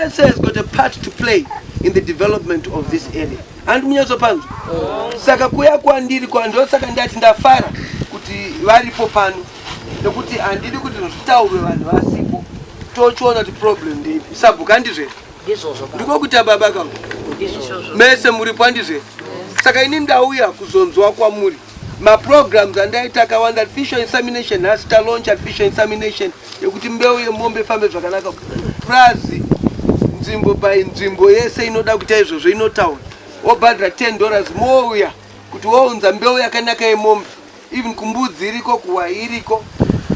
Mesa has got a part to play in the development of this area. And munyazopanzo. Saka kuya kwandiri kwando saka ndati ndafara kuti varipo pano. Nekuti andidi kuti zvitaurwe vanhu vasipo. Tochiona kuti problem ndi sabuka ndizve. Ndiko kuti baba kangu. Mese muripo andizve. Saka ini ndauya kuzonzwa kwamuri. Ma programs andaita akawanda artificial insemination hasta launch artificial insemination yekuti mbeu yemombe fambe zvakanaka plus nzvimbo by nzvimbo yese inoda kuita izvozvo inotaura wobhadhira $10 mouya kuti wounza mbeu yakanaka yemombe even kumbudzi iriko kuhwai iriko.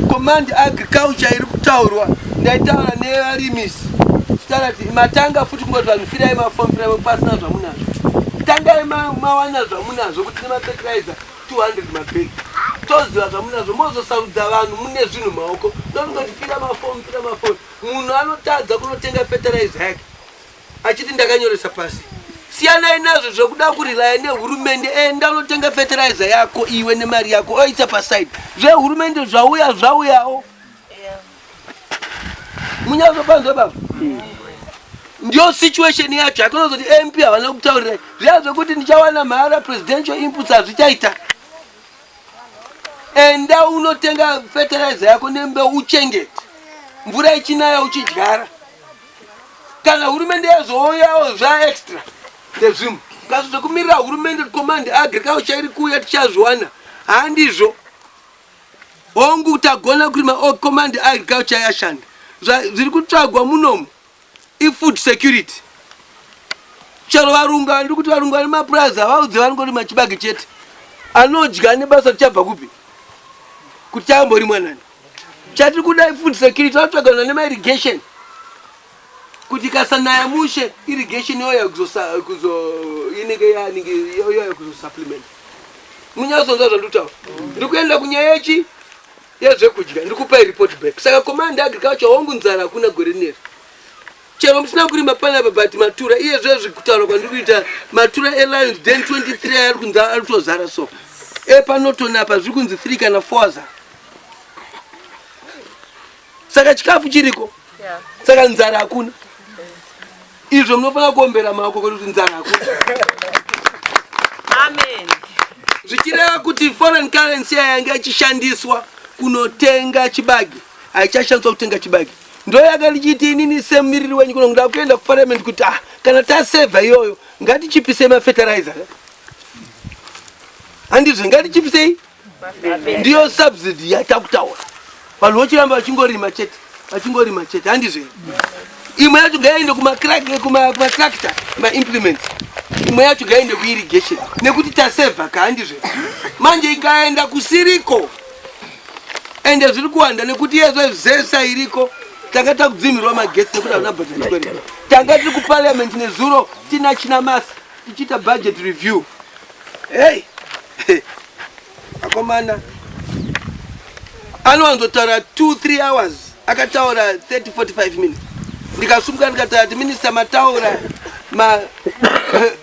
Command agriculture iri kutaurwa ndaitaura nevarimisi chitaura kuti matanga futi kungoti vanhu firai mafomu firai pasina zvamunazvo tangai mawana zvamunazvo kuti nemafertilizer 200 mabhegi toziva zvamunazvo mozosarudza vanhu mune zvinhu maoko ndonongoti fira mafomu munhu anotadza kunotenga fertilizer yake achiti ndakanyoresa pasi siyanai nazvo zvokuda kurilaya nehurumende enda unotenga fertilizer yako iwe nemari yako oisa paside zvehurumende zvauyawo munyazopanzwa baba ndio situation yacho akonozoti MP havana kutaurira zviya kuti ndichawana mhara presidential inputs hazvichaita enda unotenga fertilizer yako nembeu uchengete mvura ichinaya uchidyara kana hurumende yazouyawo extra ndezvimwe kazi zvekumirira hurumende command agriculture iri kuuya tichazviwana handizvo hongu tagona kurima command agriculture yashanda zviri kutsvagwa munomu food security. Chero varunga ndiri kuti varunga nemapurazi havaudze vanongorima chibage chete anodya nebasa richabva kupi kuti chamborimwa nani chatiri kuda food security vanotsvagana nemairrigation kuti kasanaya mushe irrigation yoya kuzosupplement. Munyazonza zvandutaura ndiri kuenda kunyaya yechi yezvekudya ndiri kupa report back. Saka command agriculture hongu nzara hakuna gore neri chero musina kurima panapa but matura iye zvezvi kutaura kwandiri kuita matura Lions Den 23 ari kunza ari kutozara so panotonapa zviri kunzi 3 kana 4 za saka chikafu chiriko saka nzara hakuna izvo munofanira kuombera maoko kuti nzara hakuna. Amen. Zvichireva kuti foreign currency yanga ichishandiswa kunotenga chibage haichashandiswa kutenga chibage ndo yakalichiti inini semumiriri wenyu kuno nda kuenda kuparliament kuti kana taseva iyoyo ngatichipise mafertilizer handizvo ngatichipisei ndiyo subsidy yatakutaura vanhu vochiramba vachingorima chete handizvo imwe yacho ngaende kumatractor maimplement imwe yacho ngaende kuirrigation nekuti taseva handizvo manje ikaenda kusiriko ende zviri kuwanda nekuti yezvo zesa iriko tanga takudzimirwa magetsi nekuti havana budget kweri tanga tiri kuparliament nezuro tina china masi tichiita budget review. Hey akomana anowanzotaura 2-3 hours akataura 30-45 minutes ndikasumuka ndikataura kuti minister mataura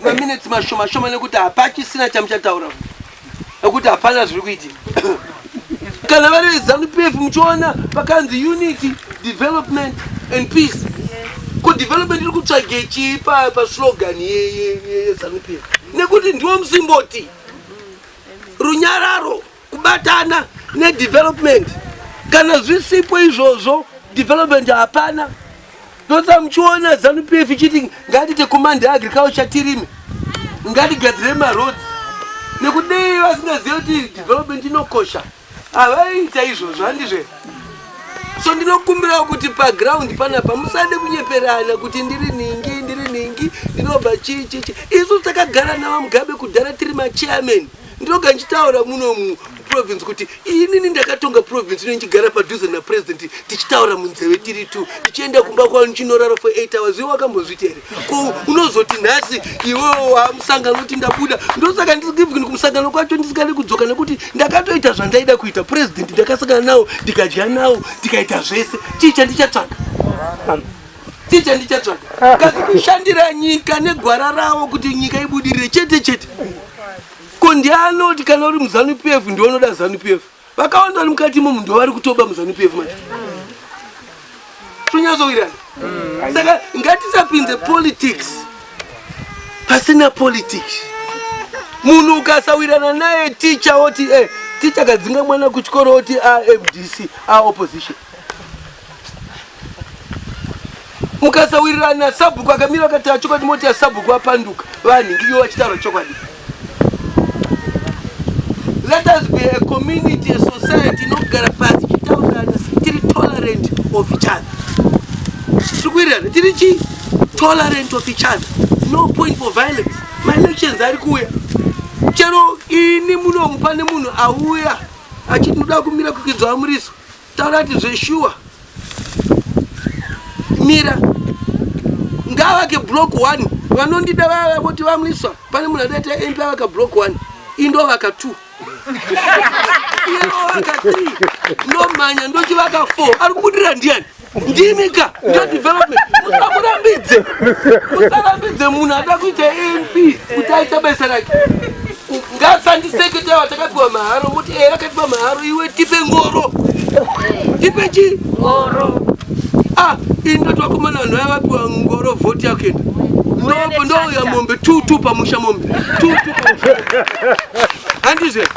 maminutes mashoma nekuti hapachisina chamuchataura nekuti hapana zviri kuitika. Kana vari ZANU-PF muchiona pakanzi unity development and peace ko development iri kutsvage chipa paslogan yeZANU-PF nekuti ndiwo musimboti runyararo kubatana nedevelopment kana zvisipo izvozvo development hapana. Ndosa muchiona ZANU-PF ichiti ngatite command agriculture tirime ngatigadzire maroads nekuti dei vasingazivi kuti development inokosha havaita izvozvo handizve. So ndinokumbirawo kuti paground panapa musade kunyeperana kuti ndiri ningi ndinobva chichi isu takagara nava Mugabe kudhara tiri machairman ndinoga ndichitaura muno muprovince kuti inini ndakatonga province ino ndichigara padhuze napresident tichitaura munzeve tiri tu tichienda kumba kwavo ndichinorara for 8 hours iwe wakambozviti here ko unozoti nhasi iwewo wamusangano kuti ndabuda ndosaka ndisigivhini kumusangano kwacho ndisikadi kudzoka nekuti ndakatoita zvandaida kuita president ndakasangana nawo ndikadya nawo ndikaita zvese chicha ndichatsvaga kasi kushandira nyika negwara ravo kuti nyika ibudirire chete ko ndianoti kana uri muZANU-PF ndionoda ZANU-PF vakawanda vari mukati momu ndo vari kutoba muZANU-PF manje Tunyazowirana. Saka ngatisapinze politics. Pasina politics. Munhu ukasawirana naye teacher oti teacher kadzinga mwana kuchikoro oti MDC opposition. Mukasawirirana sabhuku akamira akati chokwadi moti ya sabhuku apanduka vanhu ngiyo vachitaura chokwadi. Let us be a community, a society, inogara pasi tichitaurana tiri tolerant of each other. Tikuirana tiri tolerant of each other. No point for violence. My elections are kuya. Chero ini muno mupane muno auya achinoda kumira kukidzwa muriso. Taura kuti zveshuwa. Mira ngawa ke block 1 vanondida vava voti vamliswa pane munhu anoita MP vaka block 1 indo vaka 2 iyo vaka 3 ndo manya ndo chivaka 4 ari kubudira ndiani ndimika ndo development musarambidze munhu ada kuita MP kuti aita basa rake ngasandiseke watakapiwa maharo muti akapiwa maharo iwe tipe ngoro tipe chi ngoro ino twakumana vanhu vavapiwa ngoro vhoti yakuenda ndo ya mombe 2 pamusha mombe 2 pamusha handizve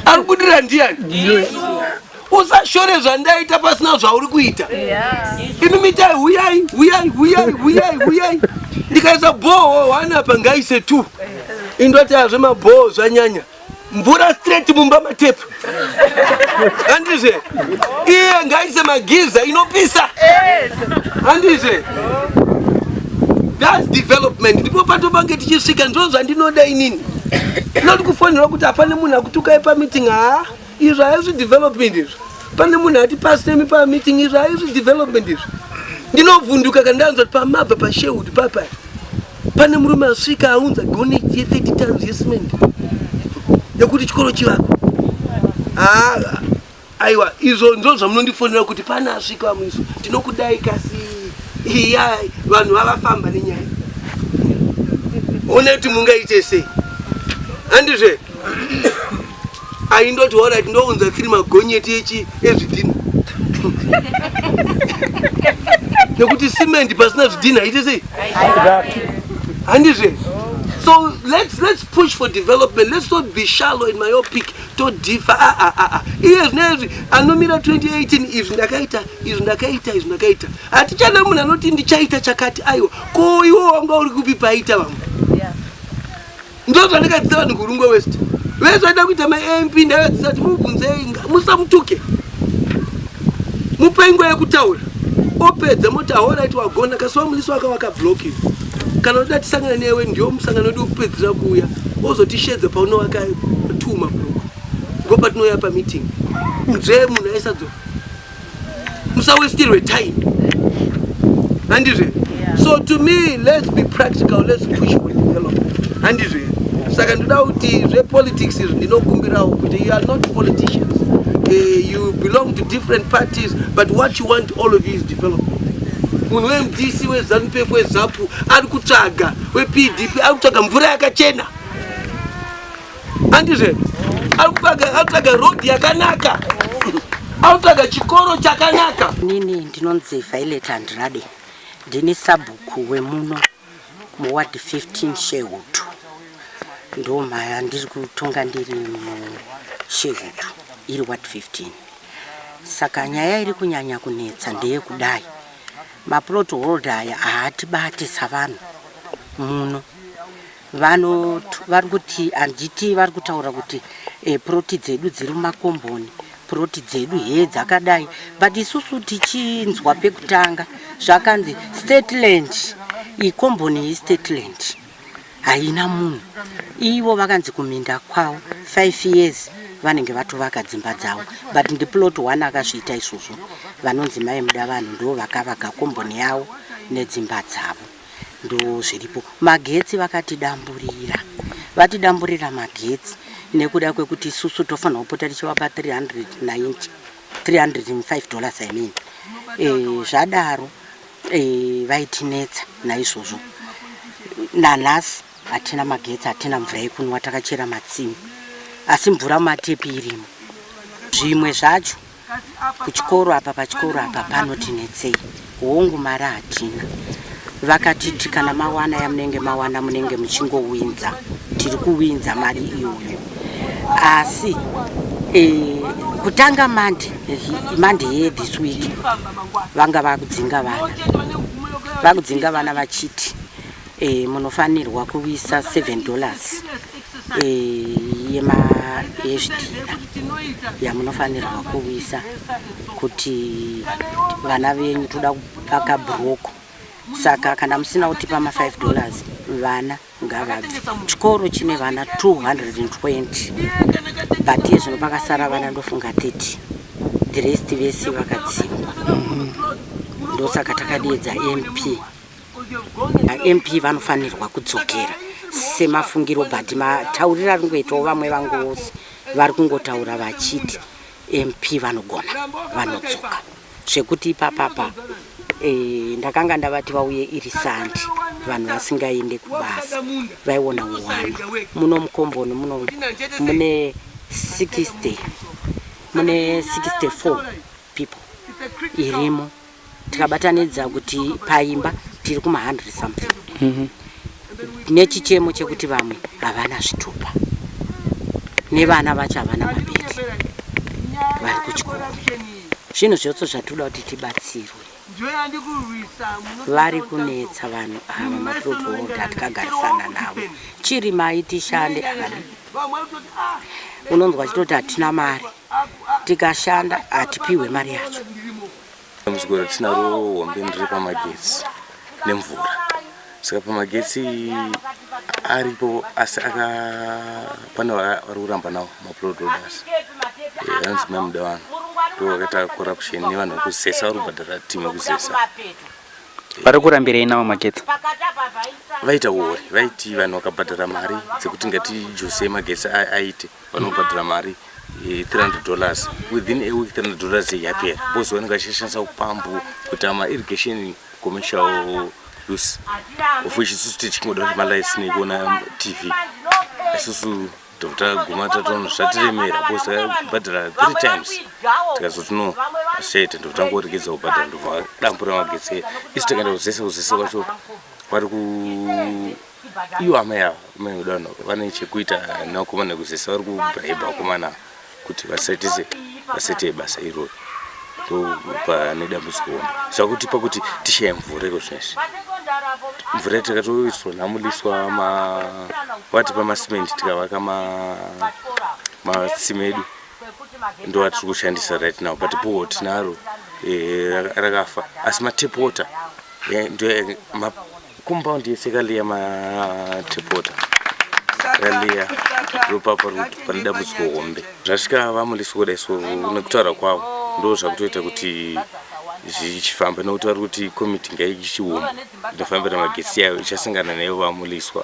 ari kudira ndiani usashore zvandaita pasina zvauri kuita imi mitai huyai ndikaisa bhoho 1 apa ngaise 2 indoti hazvemabhoho zvanyanya mvura straight mumba matepu handizve iye ngaise magiza inopisa handizve that's development ndipo patopange tichisvika ndo zvandinoda inini noti kufonera kuti hapane munhu akutukai pameeting izvo haizvi development izvo pane munhu ati pasi nemi pameeting izvo haizvi development izvo ndinovhunduka kandanzwa kuti pamabva pashewood papa pane murume asvika aunza goneti ye30 tons yesimende yekuti chikoro chivako aiwa izvo ndo zvamunondifonera kuti pana asvika vamwiso tinokudai kasi iya vanhu vavafamba nenyaya one kuti mungaite sei handizve aindoti alright ndounza 3 magonyeti ezvidhina nekuti cement pasina zvidhina ite sei handizve. So let's push for development. Let's not be shallow in my opic to differ. Yes, never. Anomira 2018 is ndakaita. Atichana muna noti ndichaita chakati ayo. Ko iwo wanga uri kupipaita vamwe. Yeah. Ndo zvandakadzisa vanhu kurungwa West. West vaida kuita ma-MP ndakadzisa kuti mubvunzei musamutuke. Mupengo yekutaura. Opedza moti alright wagona kasuwa mulisi waka block you. Kana kuti tisangana newe ndio musangano wedu kupedzera kuuya ozotishedza pauno wakatuma block ngoba tinoya pa meeting nje munhu aisadzo musawestirwe time handizve. So to me let's be practical, let's push for development handizve. Saka ndoda kuti zve politics izvo ndinokumbirawo kuti you are not politicians, you belong to different parties, but what you want all of you is development. Munhu weMDC weZANU-PF weZAPU ari kutsvaga wePDP ari kutsvaga mvura yakachena handizve ari kutsvaga road yakanaka ari kutsvaga chikoro chakanaka. Nini ndinonzi Violet Andrade ndini sabhuku wemuno muward 15 Shewood ndo maya ndiri kutonga ndiri muShewood iri ward 15. Saka nyaya iri kunyanya kunetsa ndeye kudai maplot holder aya haatibati savanhu muno vano vari kuti anditi vari kutaura kuti ploti dzedu dziri mumakomboni ploti dzedu dzakadai, but isusu tichinzwa pekutanga zvakanzi state land ikomboni state land haina munhu. Ivo vakanzi kuminda kwavo 5 years vanenge vatovaka dzimba dzavo, but ndi plot 1 akazviita isusu vanonzi mai muda vanhu ndo vakavaka komboni yavo nedzimba dzavo ndo zviripo. Magetsi vatidamburira magetsi nekuda kwekuti isusu tofanira kupota tichivapa $305 zvadaro vaitinetsa naizvozvo. Nanhasi hatina magetsi, hatina mvura yekunwa, takachera matsime asi mvura matepi irimo. Zvimwe zvacho pachikoro apa panotinetsei. hongu mari hatina. Vakatiti kana mawana yamunenge mawana munenge muchingowinza, tiri kuwinza mari iyoyo. Asi kutanga Monday this week vanga vakudzinga vana vachiti munofanirwa kuwisa $7 yezvidhina yamunofanirwa kuwisa kuti vana venyu toda kupaka broko. Saka kana musina kutipa $5 vana ngavabve. Chikoro chine vana 220 but yezvino pakasara vana ndofunga 30. The rest vese vakadzingwa. Ndosaka takadiedza MP vanofanirwa kudzokera semafungiro but mataurira ringoitawo vamwe vangu vose vari kungotaura vachiti MP vanogona vanodzoka. Zvekuti ipapapa ndakanga ndavati vauye iri Sandi vanhu vasingaende kubasa vaiona uwano. Muno mukomboni muno mune 64 people irimo. Tikabatanidza kuti paimba tiri kuma 100 something. Nechichemo chekuti vamwe havana zvitupa nevana vacho havana mabhegi vari kuchikoro. Zvinhu zvose zvatoda kuti tibatsirwe. Vari kunetsa vanhu ava maprobhoda tikagarisana navo. Chiri mai tishande akadi. Unonzwa chitoti hatina mari. Tikashanda hatipiwe mari yacho. Muzvikora tinaro hombe ndiri pamagetsi nemvura. Saka pamagetsi aripo asi pane vari kuramba nawo maproducts. Vanzi mamuda vanhu. Ndovakaita corruption nevanhu vekuzesa vari kubhadhara timu yekuzesa. Vari kurambirei nawo magetsi? Vaita wori, vaiti vanhu vakabhadhara mari dzekuti ngati Jose magetsi aite vanobhadhara mari $300. Within a week $300 yapera. Bosi vanenge vachishandisa upambu kuti irrigation commercial use. Of which isusu tichingoda kuti malaisini kuona TV. Isusu taguma tatoona zvatiremera bosi vakabhadhara 3 times. Tikazoti no shete ndotangoregedza kubhadhara ndobva dambo ramagetsi. Isu takaenda kuzesa kwacho vari ku iwo amai avo maudano vane chekuita nakomana kuzesa vari kubraiba vakomana kuti vasete basa iroro. Pane dambudziko zvakuti pakuti tishaya mvura zvezvi. Mvura takatoiswa namuliswa vati pamasimenti tikavaka masimedu ndo atiri kushandisa right now but powo tinaro rakafa asi matepota ndo compound yese kaliya matepota kaliya ropapa ruti pane dambudziko hombe. Zvasvika vamuliswa kudai so nekutaura kwavo ndo zvakutoita kuti zvichifamba nokuti vari kuti komiti ngaichioma inofambira magetsi yayo ichasangana naivo vamuliswa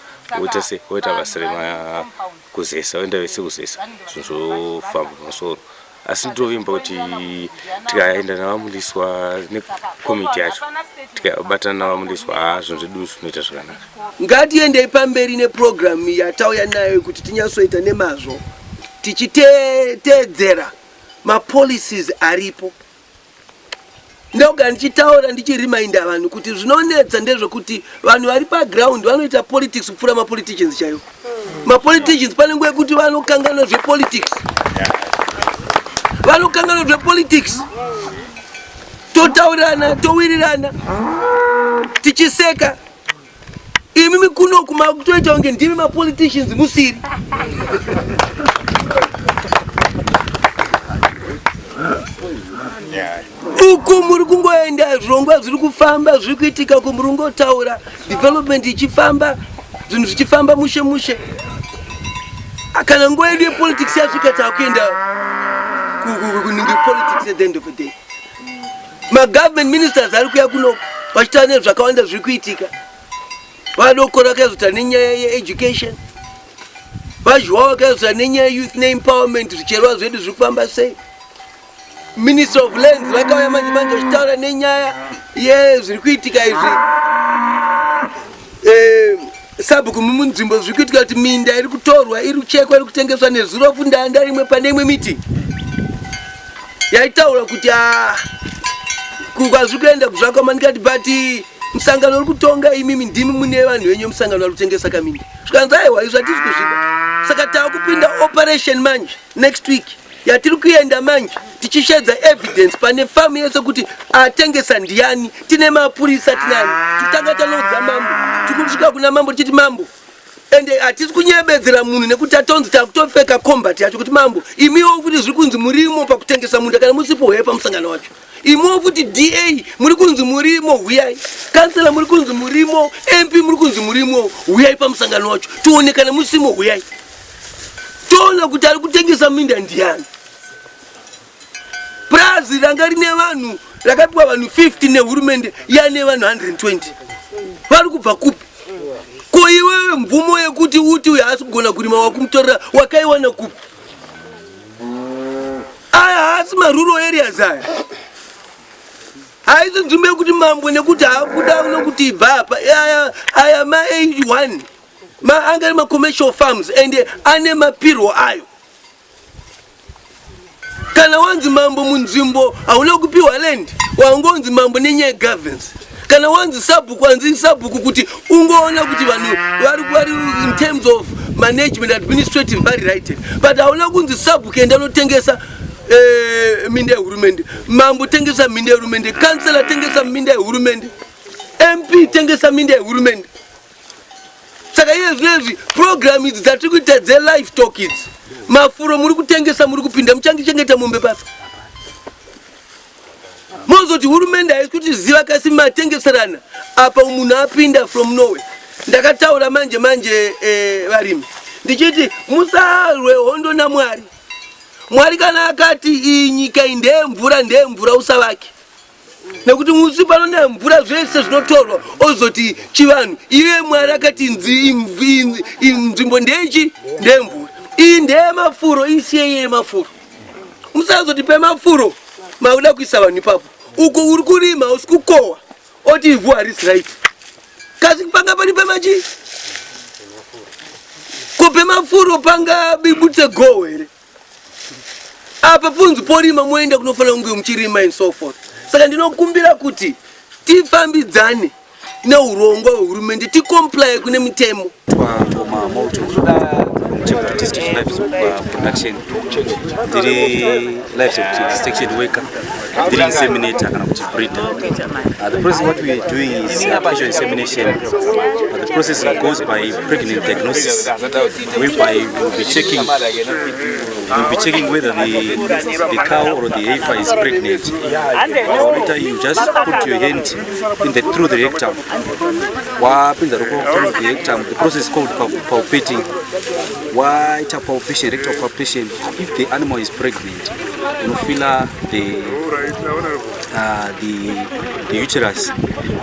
voita basa remakuzesa voenda vese kuzesa zvinozofamba masoro. Asi ndovimba kuti tikaenda navamuliswa nekomiti yacho tikabatana navamuliswa zvinhu zvedu zvinoita zvakanaka. Ngatiendei pamberi neprogramu yatauya nayo kuti tinyatsoita nemazvo tichiteedzera mapolicies aripo. Ndoga ndichitaura ndichirimainda vanhu kuti zvinonetsa ndezvekuti vanhu vari paground vanoita politics kupfuura mapoliticians chaivo. Mapoliticians pane nguva yekuti vanokangana zvepolitics. Vanokangana zvepolitics. Totaurirana, towirirana, tichiseka. Imi kuno kutoita kunge ndimi mapoliticians musiri. Uku muri kungoenda zvirongwa zviri kufamba zviri kuitika uku muri kungotaura development ichifamba zvinhu zvichifamba mushe. Kana nguva yedu yepolitics yasvika takuenda kuningi politics at the end of the day. Ma-government ministers ari kuya kuno vachitaura nezvakawanda zviri kuitika. Vadokora vakazota nenyaya yeeducation. Vazhwa vakazota nenyaya youth empowerment zvicherwa zvedu zviri kufamba sei. Minister of Lands vakauya manje vachitaura nenyaya yezviri kuitika izvi. Sabhuku munzvimbo zviri kuitika kuti minda iri kutorwa iri kuchekwa iri kutengeswa nezurofu ndanda rimwe pane imwe miti. Yaitaura kuti kukwazi kuenda kuzvakwa ndikati but musangano uri kutonga imimi ndimi mune vanhu venyu musangano vari kutengesa kamindi zvikanzi aiwa izvo hatisi kusvika saka taakupinda operation manje next week yatiri kuenda manje tichishedza evidence pane famu yese kuti atengesa ndiani tine mapurisa tinani titanga tanoudza mambo tikusvika kuna mambo tichiti mambo ende hatisi kunyebedzera munhu nekuti atonzi takutopfeka combat yacho kuti mambo imiwo kuti zviri kunzi murimo pakutengesa munda kana musipo hepa musangano wacho imiwo kuti DA muri kunzi murimo huyai kansela muri kunzi murimo MP muri kunzi murimo huyai pamusangano wacho tuone kana musimo huyai toona kuti ari kutengesa minda ndiani prazi ranga rine vanhu rakapiwa vanhu 50 nehurumende yane vanhu 120 vari kubva kupi ko iwewe mvumo yekuti uti uyo haasi kugona kurima wakumutorera wakaiwana kupi aya haasi marural areas aya haisi nzvimbo yekuti mambo nekuti haakuda nokuti ibva apa aya ma81 angari macommercial farms ende ane mapirwo ayo kana wanzi mambo munzvimbo hauna kupiwa land wangonzi mambo nenyaya governance kana wanzi sabhuku wanzi sabhuku kuti ungoona kuti vanhu vari in terms of management administrative vari righted but hauna kunzi sabhuku enda anotengesa minda yehurumende mambo tengesa minda yehurumende kansela tengesa minda yehurumende MP tengesa minda yehurumende saka iye zvinezvi program idzi dzatiri kuita dze-livestock idzi mafuro muri kutengesa muri kupinda muchangichengeta mombe pasi mozoti hurumende haisi kuti ziva kasi matengeserana apa munhu apinda from nowhere ndakataura manje varimi ndichiti musarwe hondo naMwari Mwari kana akati iyi nyika ndeyemvura usavake nekuti musi pano nemvura zvese zvinotorwa ozoti chivanhu iwe Mwari akati nzvimbo ndechi ndemvura iyi ndeyemafuro isiye yemafuro musazoti pemafuro mauda kuisa vanhu ipapo uko uri kurima usi kukohwa oti ivhu harisi right kasi panga pani pemachi ko pemafuro panga bibutse go here apa punzi porima moenda kunofanira kunge muchirima and so forth saka ndinokumbira kuti tifambidzane neurongwa hwehurumende ticomply kune mitemo district livestock production livestock extraction worker inseminator kana kuti breeder. The process what we are doing is artificial insemination. The process goes by pregnant diagnosis, whereby we'll be checking whether the cow or the heifer is pregnant. Later you just put your hand through the rectum. The process is called palpating. White palpation, rectal palpation. If the animal is pregnant, you feel the uterus.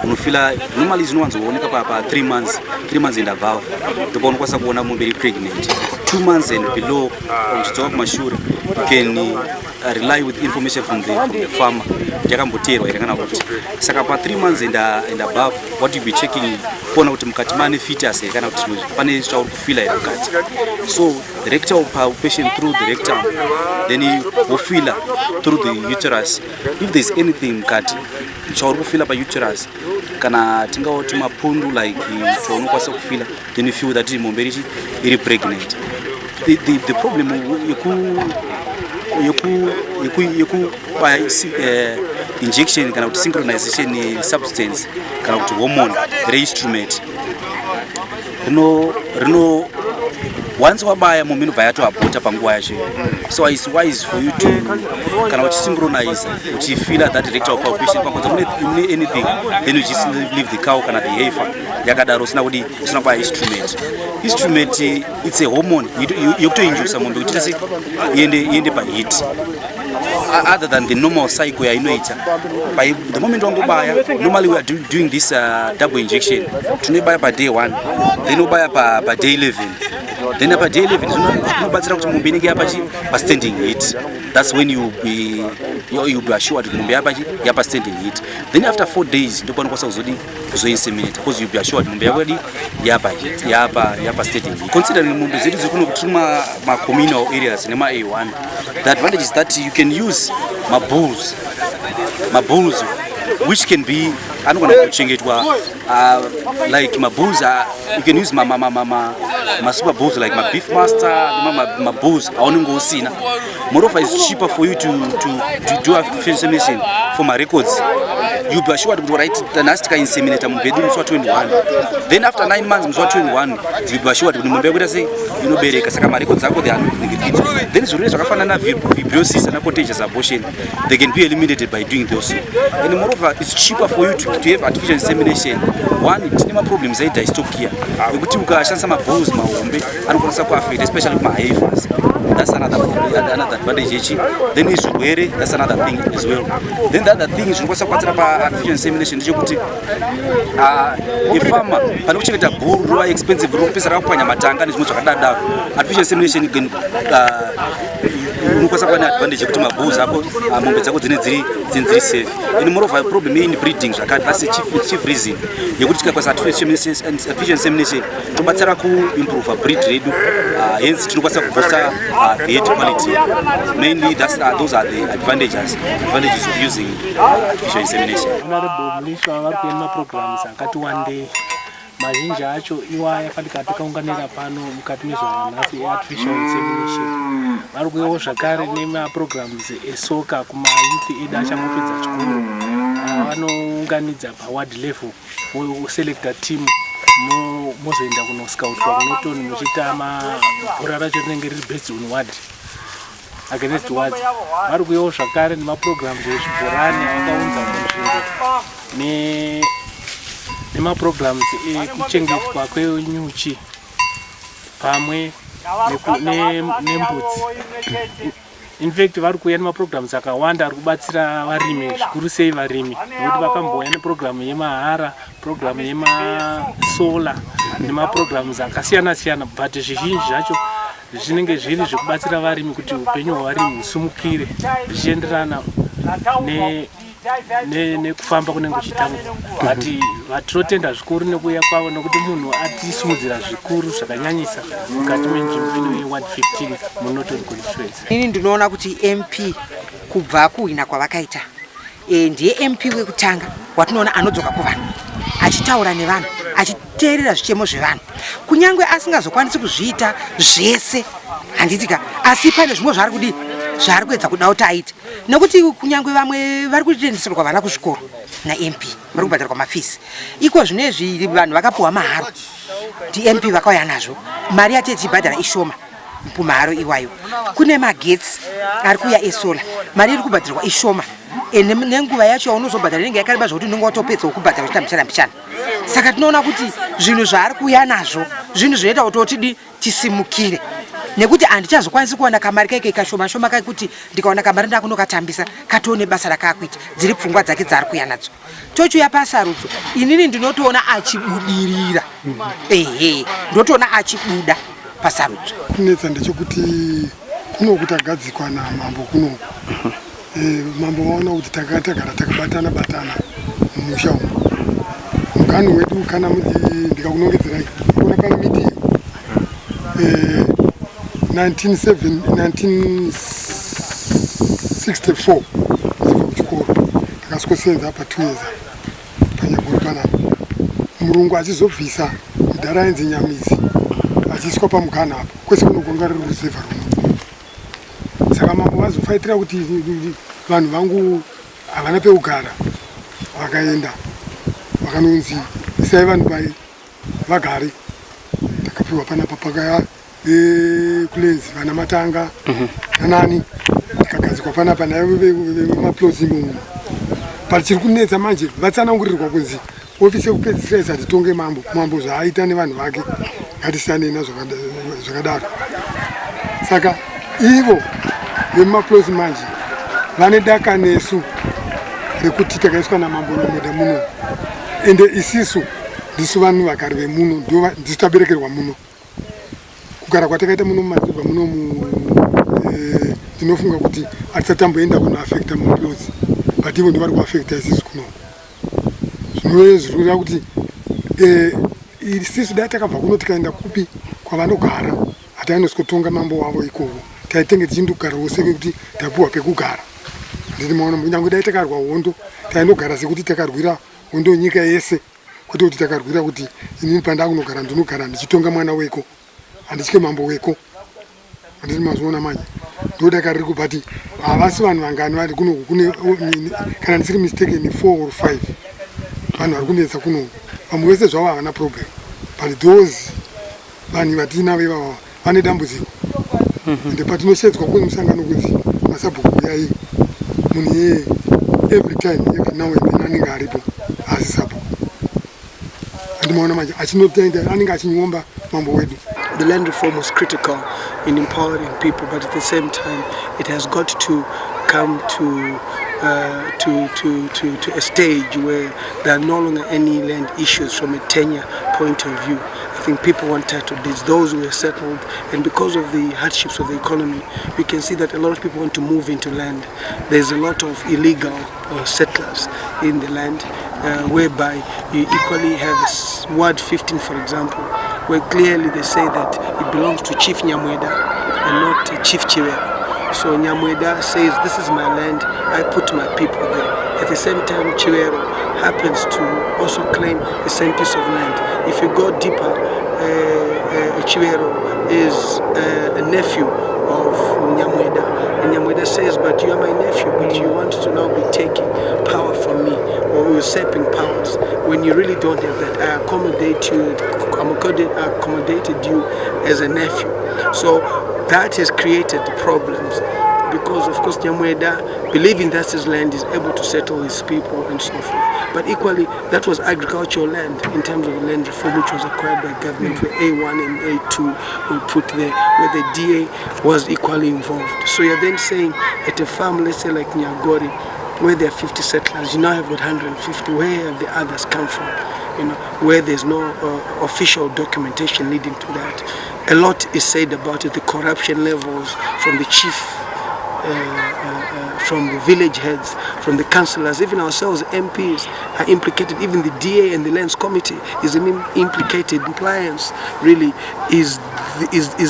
You feel normally no one's only about 3 months and above. The bone was very pregnant. 2 months and below, you can rely with information from the farmer. So about 3 months and above, what you'll be checking for out mkatimani fetus so the rectal palpation through the rectum, then you will feel through the uterus. If there's anything cut, you feel by uterus. Kana tinga oti mapundu like chonokwanisa kufila, then you feel that is pregnant. The problem you by injection kana kuti synchronization substance kana kuti hormone re-instrument rino once wabaya munhu unobva yatoabhota panguva yacho. So it's wise for you to kana uchisynchronize uchifila that rectal palpation pakuti mune anything, then you just leave the cow kana the heifer yakadaro usina kuti usina kubaya instrument. It's a hormone yokutoinjusa munhu kuti tese iende paheat other than the normal cycle yainoita. By the moment wangobaya, normally we are doing this double injection. Tunobaya pa day 1, then ubaya pa day 11. Then by day 11, unobatsira kuti mombe inenge yapa standing heat. That's when you'll be assured kuti mombe yapa standing heat. Then after 4 days, ndipo unokwasa kuzoinseminate because you'll be assured mombe yapa heat, yapa standing heat. Considering mombe zetu zikuno kutuma ma communal areas nema A1, the advantage is that you can use my bulls which can be anogona kuchengetwa like mabulls. You can use my super bulls like my beef master, my bulls. Moreover, it's cheaper for you to do artificial insemination for my records. You be assured to write the nastica inseminator mbedu mswa 21. Then after 9 months mswa 21, you be assured to mbegu say you know bereka saka my records zako they are negative. Then zuri zvakafana na fibrosis and contagious abortion, they can be eliminated by doing those. And moreover, it's cheaper for you to have artificial insemination. One, it's not problems like dystocia. Because you can some bulls mahombe and konsa affect especially my heifers. That's another advantage. Then is where that's another thing as well. Then the other thing is because artificial insemination is a farmer panochengeta bull expensive rupees rakupanya matanga nezvimwe zvakadada. Artificial insemination can unokwanisa kuva neadvantage yekuti mabulls ako mombe dzako dziri safe. And moreover, problem in breeding zvakati. That's the chief reason yekuti tikakwanisa artificial insemination tobatsira kuimprove breed redu, hence tinokwanisa kubooster the head quality. Mainly those are the advantages of using artificial insemination. Honorable Mlishwa vari kuema programs akati one day mazhinji acho iwaya katika takaunganira pano mukati mezvanhasi artificial insemination. Vari kuyawo zvakare nemaprograms esoka kumayouth edu achamopedza chikoro. Vanounganidza paward level voselecta team mozoenda kunoscoutwa kunotoni muchiita bhora racho rinenge riri based on ward against wards. Vari kuyawo zvakare nemaprograms ezvibhorani akaunza munzvimbo nemaprograms ekuchengetwa kwenyuchi pamwe nembudzi. In fact, vari kuuya nemaprograms akawanda ari kubatsira varimi, zvikuru sei varimi, nokuti vakambouya neprogramu yemahara, programu yemasola nemaprograms akasiyana-siyana, but zvizhinji zvacho zvinenge zviri zvekubatsira varimi kuti upenyu hwavarimi husumukire zvichienderana nekufamba kunenge kuchitangwa. But vatinotenda zvikuru nekuuya kwavo nokuti munhu atisimudzira zvikuru zvakanyanyisa mukati menzvimbo ino ye-ward 15 munotori constituency. Ini ndinoona kuti MP kubva kuhwina kwavakaita ndiye MP wekutanga watinoona anodzoka kuvanhu achitaura nevanhu achiteerera zvichemo zvevanhu kunyange asingazokwanisi kuzviita zvese handitika, asi pane zvimwe zvaari kudi zvaari kuedza kuda kuti aite, nekuti kunyange vamwe vari kutendeserwa vana kuzvikoro naMP vari kubhadharwa mafees. Iko zvinezvi vanhu vakapuwa maharo DMP vakauya nazvo, mari yati ichibhadhara ishoma pumaharo iwayo. Kune magetsi ari kuya esola, mari iri kubhadharwa ishoma, nenguva yacho yaunozobhadhara inenge yakareba zvokuti unenge watopedza kukubhadhara uchita mbichana. Saka tinoona kuti zvinhu zvaari kuya nazvo zvinhu zvinoita kuti tisimukire, nekuti handichazokwanisi kuona kamari kaike kashoma kaikuti ndikaona kamari ndakunokatambisa katoone basa rakakuita dziri pfungwa dzake dzaari kuya nadzo. Tochiuya pasarudzo, inini ndinotoona achibudirira, ndotoona achibuda pasarudzo. Kunetsa ndechekuti kunokuti agadzikwa namambo kunoku, mambo vaona kuti takagara takabatana mumusha umu. Mukanu wedu kana ndikakunongedzerai kuona pane miti 1964 zibva kuchikoro takasikosenza pa 2 years panyagoro panapa. Murungu achizobvisa mudhara ainzi Nyamizi achiswa pamukana apo kwese kunogonga riri rusevha runo. Saka mambo vazofaitira kuti vanhu vangu havana peugara, vakaenda vakanonzi isai vanhu vagare. Takapiwa panapa pakaya kulenzi vana matanga nanani takagadzikwa panapa nayo vemaplozi imomo. Pachiri kunetsa manje vatsanangurirwa kunzi ofisi yekupedzisira isati tonge mambo zvaaita nevanhu vake ngatisiyane nazvo zvakadaro. Saka ivo vemaplozi manje vane daka nesu rekuti takaiswa namambo nomoda muno, ende isisu ndisu vanhu vagari vemuno ndisu taberekerwa muno. Kugara kwatakaita muno mumadzibva muno ndinofunga kuti hatisatamboenda kunoafekta maplozi, but ivo ndivari kuafekta isisu kuno. Zvinoreva kuti isisu dai takabva kuno tikaenda kupi kwavanogara hatainoskotonga mambo wavo ikoko, taitenge tichindogarawo seke kuti tapuwa pekugara. ndiri maona munyango dai takarwa hondo tainogara sekuti takarwira hondo nyika yese kwete kuti takarwira kuti inini pandakunogara ndinogara ndichitonga mwana weko handitye mambo weko handiri mazviona manje ndodakariri kubati havasi vanhu vangani vari kunoku kune kana ndisiri mistaken 4 or 5 vanhu vari kunetsa kunoku vamwe vese zvavo havana problem but those vanhu vatinavo ivava vane dambudziko ende patinoshedzwa kune musangano kuti masabhuku yai munhu yeye every time every now and then anenge aripo asi sabhuku andimaona manje achinotenda anenge achinyomba mambo wedu. The land reform was critical in empowering people, but at the same time, it has got to come to a stage where there are no longer any land issues from a tenure point of view. I think people want title deeds, those who are settled, and because of the hardships of the economy, we can see that a lot of people want to move into land. There's a lot of illegal settlers in the land, whereby you equally have Ward 15, for example, where clearly they say that it belongs to Chief Nyamweda and not Chief Chiwero. So Nyamweda says, this is my land, I put my people there. At the same time, Chiwero happens to also claim the same piece of land. If you go deeper, Chiwero is a nephew of Nyamweda. And Nyamweda says, but you are my nephew, but you want to now be taking power from me or usurping powers. When you really don't have that, I accommodated you as a nephew. So that has created problems because, of course, Nyamweda, believing that's his land, is able to settle his people and so forth. But equally, that was agricultural land in terms of land reform, which was acquired by government, where A1 and A2 were put there, where the DA was equally involved. So you're then saying at a farm, let's say like Nyagori, where there are 50 settlers, you now have got 150. Where have the others come from? You know, where there's no official documentation leading to that. A lot is said about it, the corruption levels from the chief, from the village heads, from the councillors, even ourselves, MPs are implicated, even the DA and the Lands Committee is implicated. Compliance really is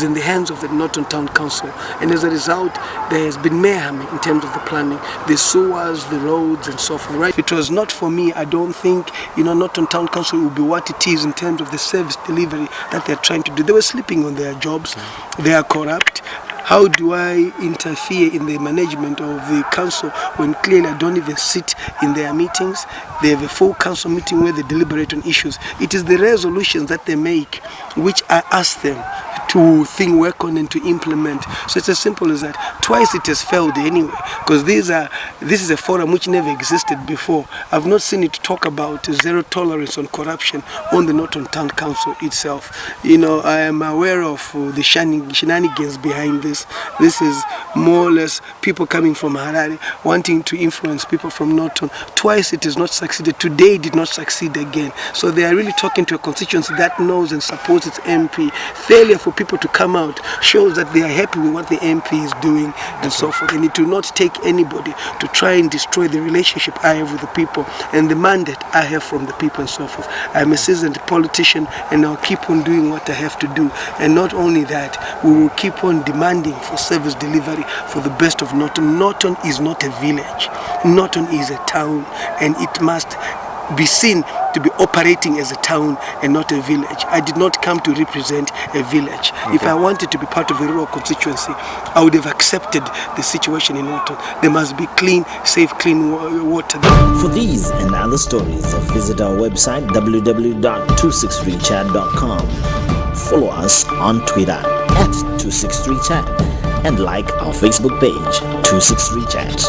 in the hands of the Norton Town Council, and as a result there has been mayhem in terms of the planning, the sewers, the roads and so forth. Right? If it was not for me, I don't think Norton Town Council would be what it is in terms of the service delivery that they're trying to do. They were sleeping on their jobs, they are corrupt. How do I interfere in the management of the council when clearly I don't even sit in their meetings? They have a full council meeting where they deliberate on issues. It is the resolutions that they make which I ask them to work on and to implement. So it's as simple as that. Twice it has failed anyway, because this is a forum which never existed before. I've not seen it talk about zero tolerance on corruption on the Norton Town Council itself. I am aware of the shenanigans behind this. This is more or less people coming from Harare wanting to influence people from Norton. Twice it has not succeeded. Today it did not succeed again. So they are really talking to a constituency that knows and supports its MP. Failure for people to come out shows that they are happy with what the MP is doing and so forth. And it will not take anybody to try and destroy the relationship I have with the people and the mandate I have from the people and so forth. I'm a seasoned politician and I'll keep on doing what I have to do. And not only that, we will keep on demanding for service delivery for the best of Norton. Norton is not a village. Norton is a town, and it must be seen to be operating as a town and not a village. I did not come to represent a village. Okay. If I wanted to be part of a rural constituency, I would have accepted the situation in Norton. There must be clean, safe, clean water. For these and other stories, visit our website www.263chat.com. Follow us on Twitter @263chat and like our Facebook page 263chat.